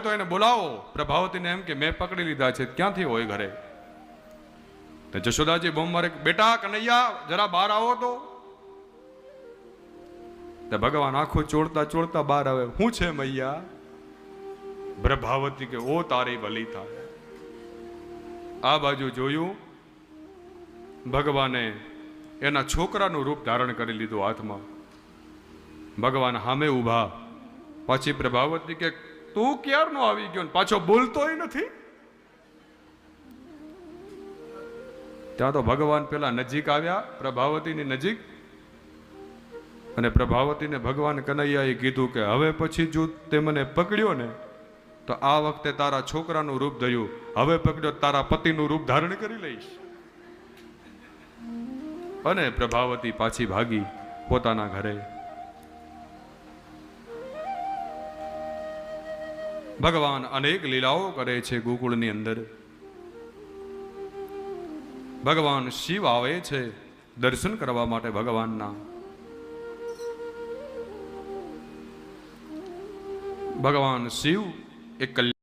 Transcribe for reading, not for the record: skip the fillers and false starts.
તો એને બોલાવો. પ્રભાવતીને એમ કે મેં પકડી લીધા છે, ક્યાંથી હોય ઘરે? તો જશોદાજી બોમ મારે, બેટા કનૈયા જરા બહાર આવો તો. ભગવાન આંખો ચોળતા ચોળતા બહાર આવે. શું છે મૈયા? પ્રભાવતી કે ઓ તારી ભલી થાય. આ બાજુ જોયું, ભગવાને એના છોકરાનું રૂપ ધારણ કરી લીધું હાથમાં. ભગવાન સામે ઊભા. પછી પ્રભાવતી કે તું ક્યારનો આવી ગયો, પાછો બોલતોય નથી. ત્યાં તો ભગવાન પેલા નજીક આવ્યા, પ્રભાવતીની નજીક, અને પ્રભાવતીને ભગવાન કનૈયાએ કીધું કે હવે પછી જો તે મને પકડ્યો ને તો આ વખતે તારા છોકરાનું રૂપ ધર્યું, હવે પકડ્યો તારા પતિનું રૂપ ધારણ કરી લઈશ. અને પ્રભાવતી પાછી ભાગી પોતાના ઘરે. ભગવાન અનેક લીલાઓ કરે છે ગોકુળની અંદર. ભગવાન શિવ આવે છે દર્શન કરવા માટે ભગવાનના. ભગવાન શિવ એક